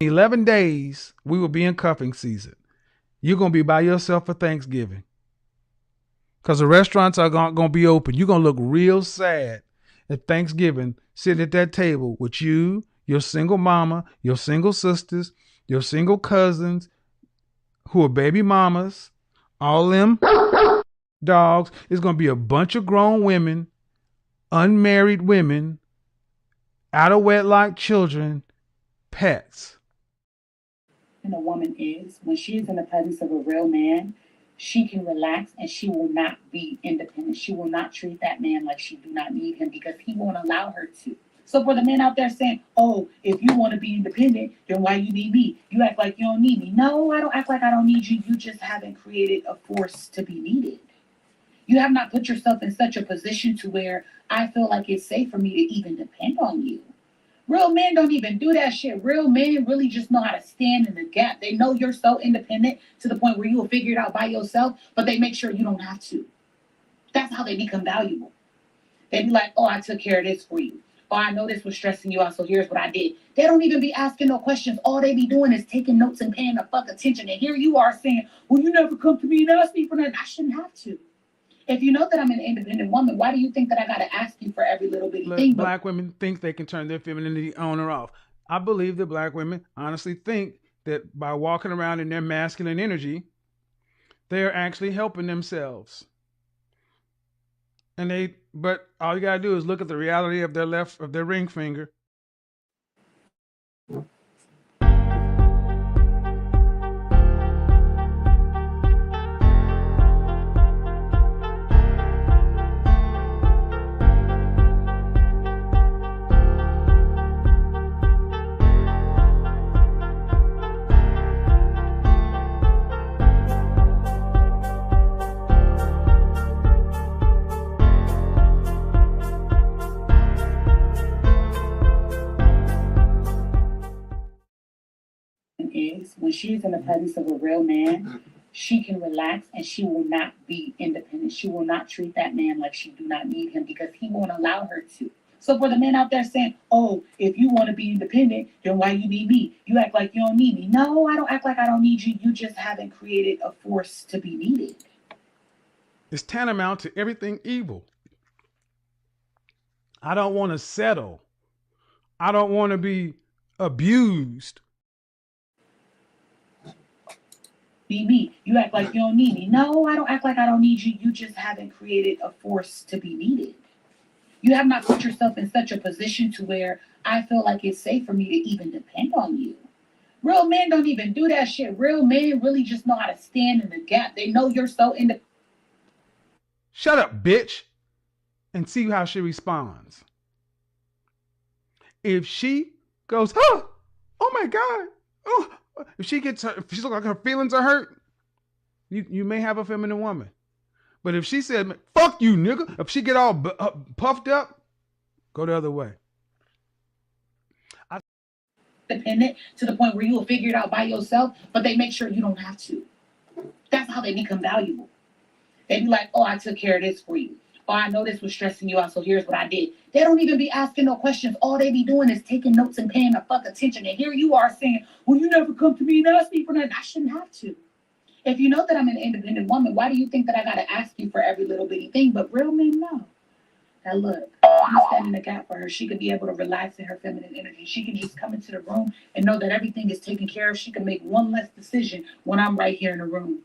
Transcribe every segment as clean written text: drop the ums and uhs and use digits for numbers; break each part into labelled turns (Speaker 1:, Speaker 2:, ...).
Speaker 1: 11 days, we will be in cuffing season. You're going to be by yourself for Thanksgiving because the restaurants are going to be open. You're going to look real sad at Thanksgiving sitting at that table with you, your single mama, your single sisters, your single cousins who are baby mamas, all them dogs. It's going to be a bunch of grown women, unmarried women, out of wedlock children, pets.
Speaker 2: And a woman is, when she is in the presence of a real man, she can relax and she will not be independent. She will not treat that man like she do not need him because he won't allow her to. So for the men out there saying, oh, if you want to be independent, then why you need me? You act like you don't need me. No, I don't act like I don't need you. You just haven't created a force to be needed. You have not put yourself in such a position to where I feel like it's safe for me to even depend on you. Real men don't even do that shit. Real men really just know how to stand in the gap. They know you're so independent to the point where you will figure it out by yourself, but they make sure you don't have to. That's how they become valuable. They be like, oh, I took care of this for you. Oh, I know this was stressing you out, so here's what I did. They don't even be asking no questions. All they be doing is taking notes and paying the fuck attention. And here you are saying, well, you never come to me and ask me for nothing. I shouldn't have to. If you know that I'm an independent woman, why do you think that I got to ask you for every little bitty thing?
Speaker 1: Black women think they can turn their femininity on or off. I believe that black women honestly think that by walking around in their masculine energy, they're actually helping themselves. But all you gotta do is look at the reality of their ring finger.
Speaker 2: Is when she's in the presence of a real man, she can relax and she will not be independent. She will not treat that man like she do not need him because he won't allow her to. So for the men out there saying, oh, if you want to be independent, then why you need me? You act like you don't need me. No, I don't act like I don't need you. You just haven't created a force to be needed.
Speaker 1: It's tantamount to everything evil. I don't want to settle. I don't want to be abused.
Speaker 2: Be me. You act like you don't need me. No, I don't act like I don't need you. You just haven't created a force to be needed. You have not put yourself in such a position to where I feel like it's safe for me to even depend on you. Real men don't even do that shit. Real men really just know how to stand in the gap. They know you're so independent.
Speaker 1: Shut up, bitch, and see how she responds. If she goes, oh my God, oh, if she looks like her feelings are hurt, you may have a feminine woman. But if she said, fuck you, nigga, if she get all puffed up, go the other way.
Speaker 2: Dependent to the point where you will figure it out by yourself, but they make sure you don't have to. That's how they become valuable. They be like, oh, I took care of this for you. Oh, I know this was stressing you out, so here's what I did. They don't even be asking no questions. All they be doing is taking notes and paying the fuck attention. And here you are saying, well, you never come to me and ask me for nothing. I shouldn't have to. If you know that I'm an independent woman, why do you think that I got to ask you for every little bitty thing? But real men know. Now look, you stand in the gap for her. She could be able to relax in her feminine energy. She can just come into the room and know that everything is taken care of. She can make one less decision when I'm right here in the room.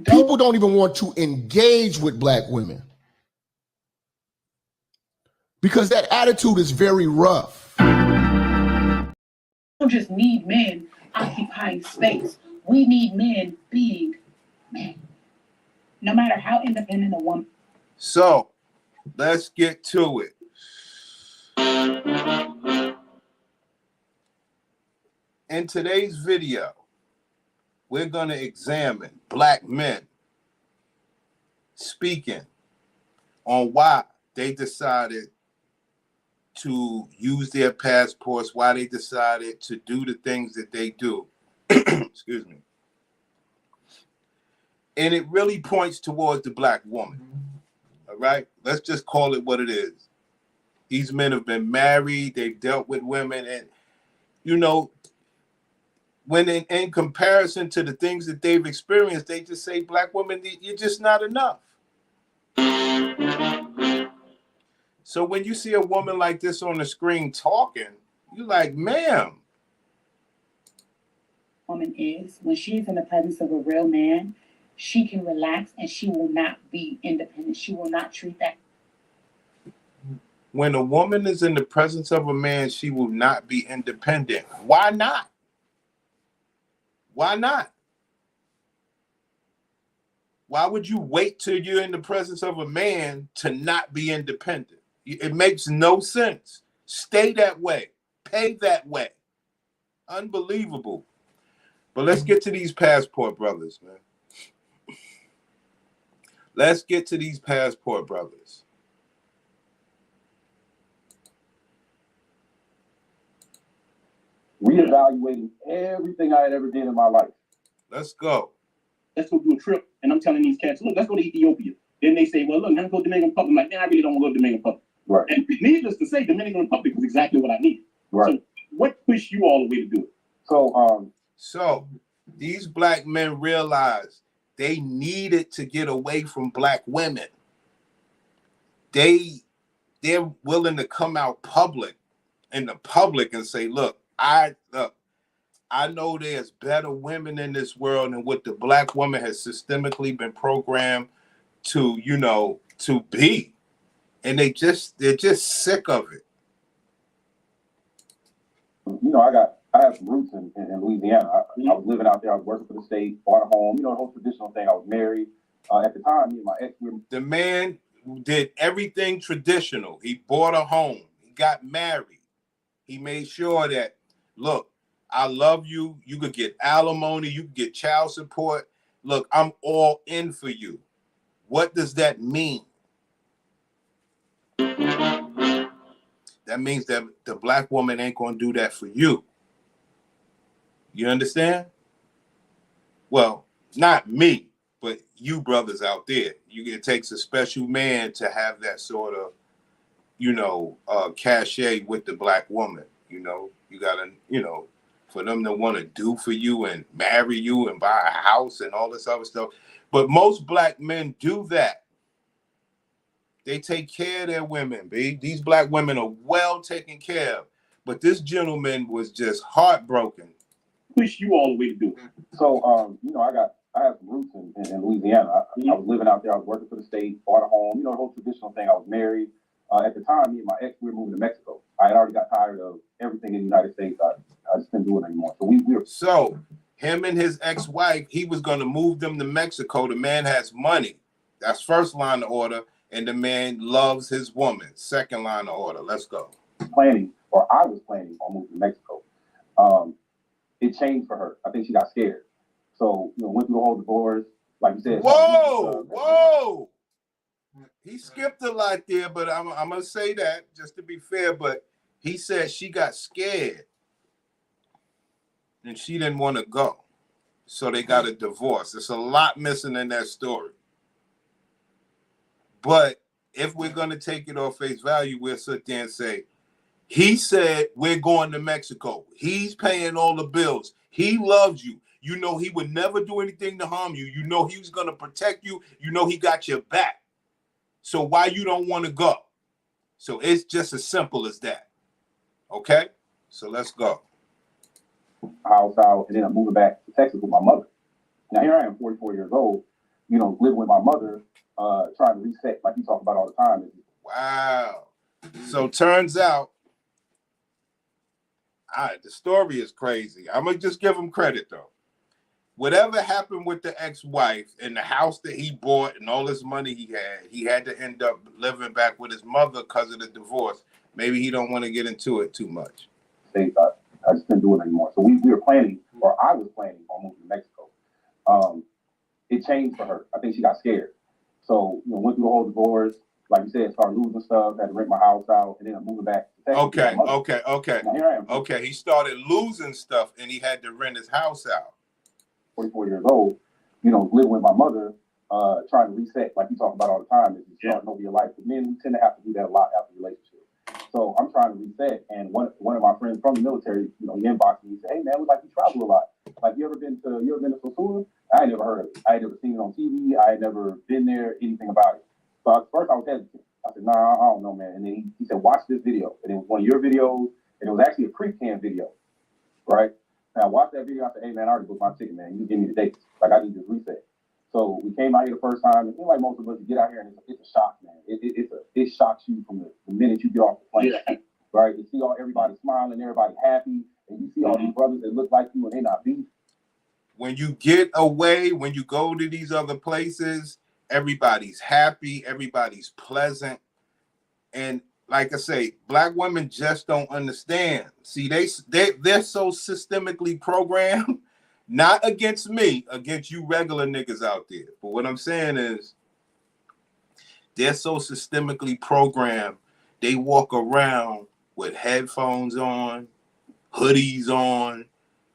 Speaker 3: People don't even want to engage with black women because that attitude is very rough.
Speaker 2: We don't just need men occupying space. We need men being men. No matter how independent a woman.
Speaker 4: So let's get to it. In today's video, we're going to examine black men speaking on why they decided to use their passports, why they decided to do the things that they do. Excuse me. And it really points towards the black woman. All right? Let's just call it what it is. These men have been married, they've dealt with women, and, you know, when in comparison to the things that they've experienced, they just say, black women, you're just not enough. So when you see a woman like this on the screen talking, you're like, ma'am.
Speaker 2: Woman is when she's in the presence of a real man, she can relax and she will not be independent. She will not treat that.
Speaker 4: When a woman is in the presence of a man, she will not be independent. Why not? Why not? Why would you wait till you're in the presence of a man to not be independent? It makes no sense. Stay that way. Pay that way. Unbelievable. But let's get to these passport brothers, man. Let's get to these passport brothers.
Speaker 5: Reevaluating everything I had ever did in my life.
Speaker 4: Let's go.
Speaker 5: Let's go do a trip. And I'm telling these cats, look, let's go to Ethiopia. Then they say, well, look, let's go to Dominican Republic. I'm like, man, I really don't want to go to Dominican Republic. Right. And needless to say, Dominican Republic was exactly what I needed. Right. So what pushed you all the way to do it?
Speaker 4: So these black men realized they needed to get away from black women. They're willing to come out in the public and say, look, I know there's better women in this world than what the black woman has systemically been programmed to, to be. And they're just sick of it.
Speaker 5: I have some roots in Louisiana. I was living out there. I was working for the state, bought a home. The whole traditional thing. I was married. At the time, me and my ex,
Speaker 4: the man did everything traditional. He bought a home. He got married. He made sure that, look, I love you. You could get alimony. You could get child support. Look, I'm all in for you. What does that mean? That means that the black woman ain't going to do that for you. You understand? Well, not me, but you brothers out there. It takes a special man to have that sort of, cachet with the black woman. You got to, for them to want to do for you and marry you and buy a house and all this other stuff. But most black men do that. They take care of their women, babe. These black women are well taken care of. But this gentleman was just heartbroken.
Speaker 5: Push you all the way to do it. So, I have some roots in Louisiana. I was living out there. I was working for the state, bought a home. The whole traditional thing. I was married. At the time, me and my ex, we were moving to Mexico. I had already got tired of everything in the United States. I just couldn't do it anymore. So we were.
Speaker 4: So him and his ex-wife, he was going to move them to Mexico. The man has money. That's first line of order. And the man loves his woman. Second line of order. Let's go.
Speaker 5: I was planning on moving to Mexico. It changed for her. I think she got scared. So, went through the whole divorce. Like you said.
Speaker 4: Whoa. He skipped a lot there, but I'm going to say that just to be fair. But he said she got scared. And she didn't want to go. So they got a divorce. There's a lot missing in that story. But if we're going to take it off face value, we'll sit there and say, he said, we're going to Mexico. He's paying all the bills. He loves you. He would never do anything to harm you. He was going to protect you. He got your back. So why you don't want to go? So it's just as simple as that. Okay? So let's go.
Speaker 5: House out, and then I'm moving back to Texas with my mother. Now here I am, 44 years old, living with my mother, trying to reset, like you talk about all the time.
Speaker 4: Wow. So turns out, the story is crazy. I'm going to just give him credit, though. Whatever happened with the ex-wife and the house that he bought and all this money he had to end up living back with his mother because of the divorce. Maybe he don't want to get into it too much.
Speaker 5: I just couldn't do it anymore. So we were planning, or I was planning on moving to Mexico. It changed for her. I think she got scared. So, went through the whole divorce. Like you said, started losing stuff, had to rent my house out, and then I'm moving back to Texas.
Speaker 4: Okay.
Speaker 5: Now here I am.
Speaker 4: Okay, he started losing stuff, and he had to rent his house out.
Speaker 5: 44 years old, living with my mother, trying to reset, like you talk about all the time, is starting over your life. But men, we tend to have to do that a lot after a relationship. So I'm trying to reset, and one of my friends from the military, he inboxed me and said, hey man, we like you travel a lot. you ever been to Sosua? I had never heard of it. I had never seen it on TV. I had never been there, anything about it. So at first I was hesitant. I said, nah, I don't know, man. And then he said, watch this video. And it was one of your videos, and it was actually a creep cam video, right? And I watched that video. I said, hey, man, I already booked my ticket, man. You give me the dates. Like, I need this reset. So we came out here the first time, and like most of us, get out here, and it's a shock, man. It shocks you from the minute you get off the plane, right? You see everybody smiling, everybody happy, and you see all these brothers that look like you, and they not beef.
Speaker 4: When you get away, when you go to these other places, everybody's happy, everybody's pleasant. And like I say, black women just don't understand. See, they're so systemically programmed, not against me, against you regular niggas out there. But what I'm saying is, they're so systemically programmed, they walk around with headphones on, hoodies on,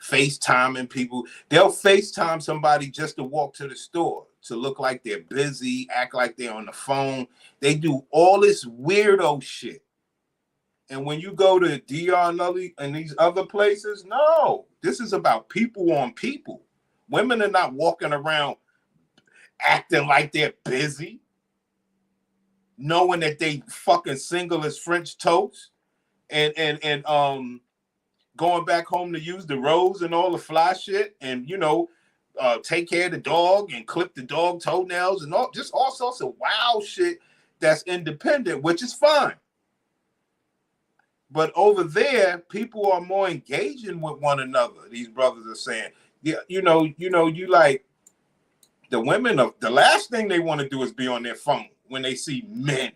Speaker 4: FaceTiming people. They'll FaceTime somebody just to walk to the store, to look like they're busy, act like they're on the phone. They do all this weirdo shit. And when you go to DR and these other places, no, this is about people on people. Women are not walking around acting like they're busy, knowing that they fucking single as French toast, and going back home to use the rose and all the fly shit, and take care of the dog and clip the dog toenails and all sorts of wild shit that's independent, which is fine. But over there, people are more engaging with one another. These brothers are saying, yeah, you like the women of the last thing they want to do is be on their phone when they see men.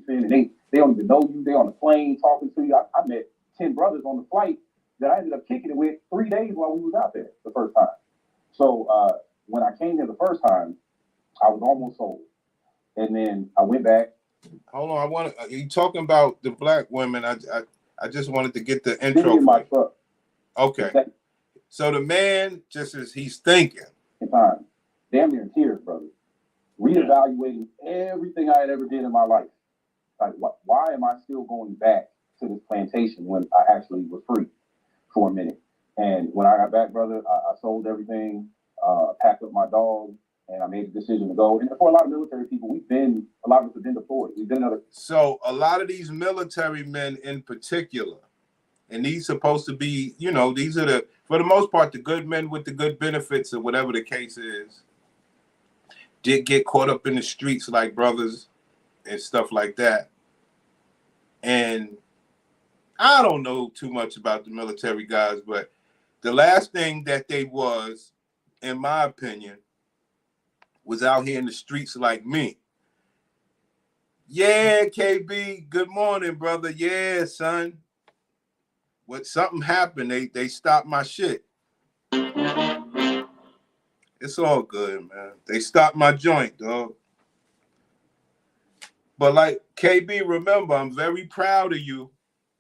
Speaker 5: They don't even know you. They on the plane talking to you. I met 10 brothers on the flight that I ended up kicking it with 3 days while we was out there the first time. So when I came here the first time, I was almost sold. And then I went back.
Speaker 4: Hold on, you talking about the black women? I just wanted to get the intro.
Speaker 5: In my truck.
Speaker 4: Okay. So the man, just as he's thinking.
Speaker 5: Time, damn near in tears, brother. Reevaluating everything I had ever did in my life. Like, why am I still going back to this plantation when I actually was free for a minute? And when I got back, brother, I sold everything, packed up my dog, and I made the decision to go. And for a lot of military people, a lot of us have been deployed.
Speaker 4: So a lot of these military men in particular, and these supposed to be, these are for the most part, the good men with the good benefits or whatever the case is, did get caught up in the streets like brothers and stuff like that. And I don't know too much about the military guys, but the last thing that they was, in my opinion, was out here in the streets like me. Yeah, KB, good morning, brother. Yeah, son. Something happened. They stopped my shit. It's all good, man. They stopped my joint, dog. But like KB, remember, I'm very proud of you.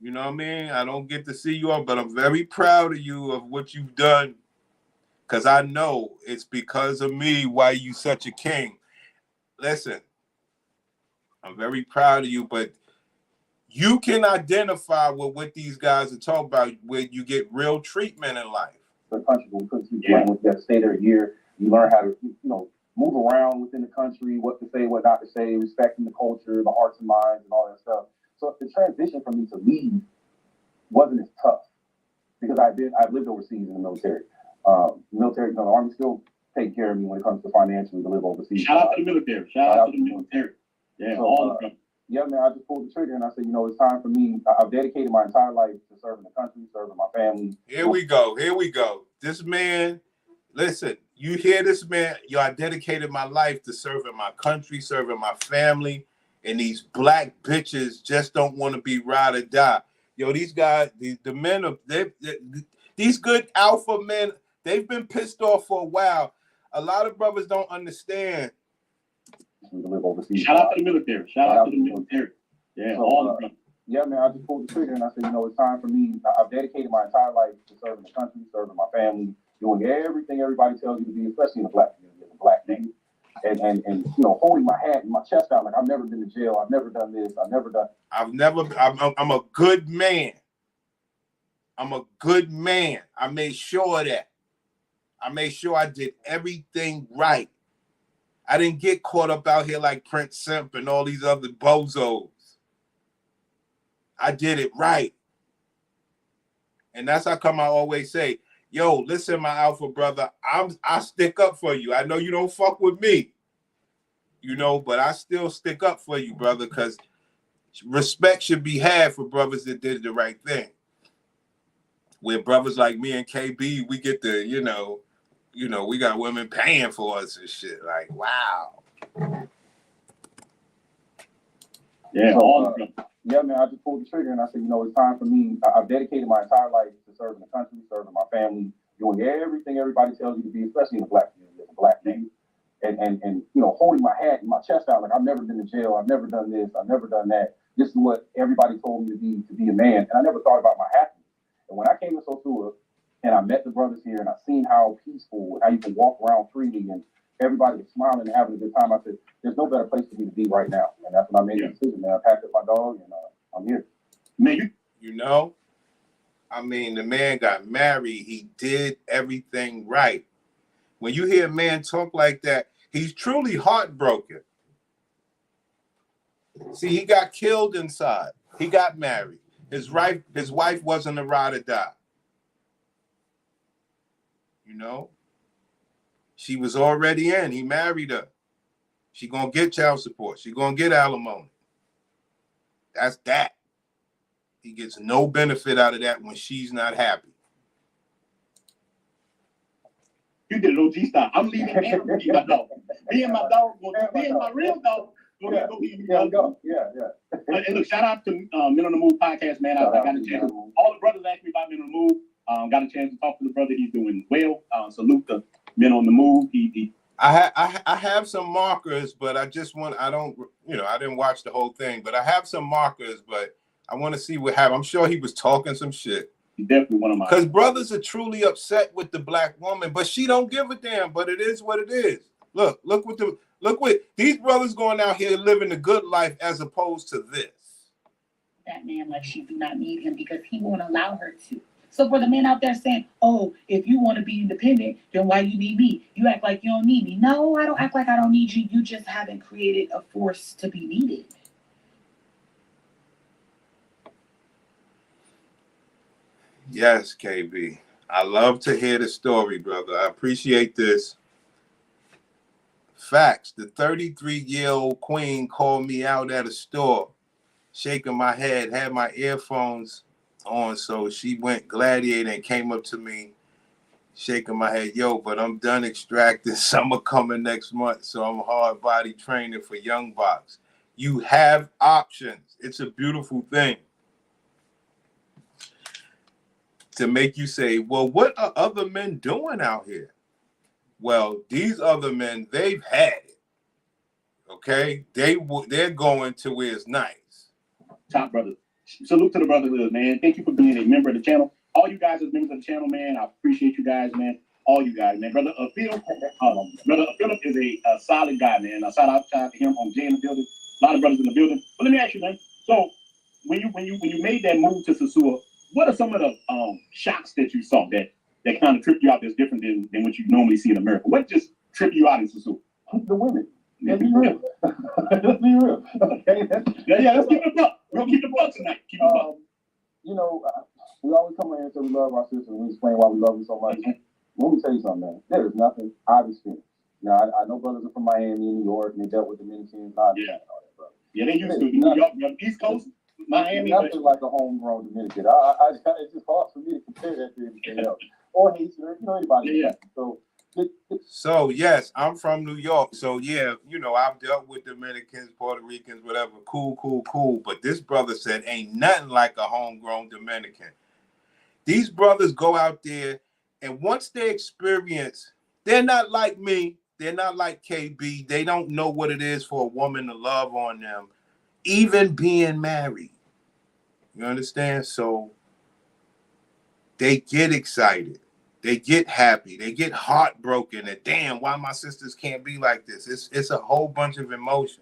Speaker 4: You know what I mean? I don't get to see you all, but I'm very proud of you of what you've done. Because I know it's because of me why you such a king. Listen, I'm very proud of you, but you can identify with what these guys are talking about where you get real treatment in life.
Speaker 5: The country, because you have to stay there a year. You learn how to, move around within the country, what to say, what not to say, respecting the culture, the hearts and minds, and all that stuff. So the transition for me to leave wasn't as tough because I've lived overseas in the military. The Army still take care of me when it comes to financially to live overseas.
Speaker 6: Shout out to the military. Shout out to the military. Yeah,
Speaker 5: so,
Speaker 6: all of them.
Speaker 5: Yeah, man, I just pulled the trigger and I said, it's time for me. I've dedicated my entire life to serving the country, serving my family.
Speaker 4: Here we go. This man, listen, you hear this man, I dedicated my life to serving my country, serving my family, and these black bitches just don't want to be ride or die. Yo, these guys, the men of these good alpha men, they've been pissed off for a while. A lot of brothers don't understand.
Speaker 6: Shout out to the military. Shout out to the military. Yeah, so, all of them.
Speaker 5: Yeah, man, I just pulled the trigger and I said, it's time for me. I've dedicated my entire life to serving the country, serving my family, doing everything everybody tells you to be, especially in the black community, as a black nigga. And holding my hat and my chest out like I've never been to jail. I've never done this. I'm
Speaker 4: a good man. I'm a good man. I made sure of that. I made sure I did everything right. I didn't get caught up out here like Prince Simp and all these other bozos. I did it right. And that's how come I always say, yo, listen, my alpha brother, I stick up for you. I know you don't fuck with me, but I still stick up for you, brother, because respect should be had for brothers that did the right thing. With brothers like me and KB, we get the, we got women paying for us and shit. Like, wow.
Speaker 5: Yeah, so, yeah, man, I just pulled the trigger and I said, it's time for me. I've dedicated my entire life to serving the country, serving my family, doing everything everybody tells you to be, especially in the black community, as a black man. And holding my hat and my chest out, like I've never been to jail, I've never done this, I've never done that. This is what everybody told me to be a man. And I never thought about my happiness. And when I came to Sosua and I met the brothers here and I seen how peaceful, how you can walk around freely and everybody was smiling and having a good time, I said, there's no better place for me to be right now. And that's when I made the decision, man. I packed up my dog and I'm here.
Speaker 4: Man, the man got married. He did everything right. When you hear a man talk like that, he's truly heartbroken. See, he got killed inside. He got married. His wife wasn't a ride or die. She was already in. He married her. She gonna get child support. She gonna get alimony. That's that. He gets no benefit out of that when she's not happy.
Speaker 6: You did an OG style. I'm leaving and I'm leaving my dog. Me and my dog, me and my real dog. And look, shout out to Men on the Move podcast, man. I got a chance. All the brothers asked me about Men on the Move. Got a chance to talk to the brother. He's doing well. Salute to Men on the Move.
Speaker 4: I have some markers, but I didn't watch the whole thing, but I have some markers, but I want to see what happened. I'm sure he was talking some shit.
Speaker 6: He's definitely one of my.
Speaker 4: Because brothers are truly upset with the black woman, but she don't give a damn. But it is what it is. Look what these brothers going out here living the good life as opposed to this.
Speaker 2: That man, like she do not need him because he won't allow her to. So for the men out there saying, oh, if you want to be independent, then why you need me? You act like you don't need me. No, I don't act like I don't need you. You just haven't created a force to be needed.
Speaker 4: Yes, KB. I love to hear the story, brother. I appreciate this. Facts. The 33-year-old queen called me out at a store, shaking my head, had my earphones on, so she went gladiator and came up to me, shaking my head, yo, but I'm done extracting. Summer coming next month, so I'm hard body training for Young Box. You have options. It's a beautiful thing. To make you say, well, what are other men doing out here? Well, these other men, they've had it. Okay? They're going to where it's nice.
Speaker 6: Top brother. Salute to the brotherhood, man. Thank you for being a member of the channel. All you guys as members of the channel, man. I appreciate you guys, man. All you guys, man. Brother Philip is a solid guy, man. I shout out to him on Jay in the building. A lot of brothers in the building. But let me ask you, man. So when you made that move to Sosua, what are some of the shocks that you saw that kind of tripped you out that's different than what you normally see in America? What just tripped you out in Sosua?
Speaker 5: The women. Let's be real. Let's be real. Okay.
Speaker 6: Let's keep it up. We're gonna keep the buck tonight. Keep it up.
Speaker 5: We always come here and say we love our sisters and we explain why we love them so much. Let me tell you something, man. There is nothing I've experienced. Now I know brothers are from Miami and New York and they dealt with Dominicans.
Speaker 6: They used to. New York, East Coast, Miami.
Speaker 5: Nothing like a homegrown Dominican. It's just hard for me to compare that to anything else. Or Haitian, or anybody.
Speaker 6: Yeah.
Speaker 4: So yes, I'm from New York. So yeah, I've dealt with Dominicans, Puerto Ricans, whatever. Cool. But this brother said ain't nothing like a homegrown Dominican. These brothers go out there, and once they experience, they're not like me. They're not like KB. They don't know what it is for a woman to love on them, even being married. You understand? So they get excited. They get happy. They get heartbroken. And damn, why my sisters can't be like this? It's a whole bunch of emotions.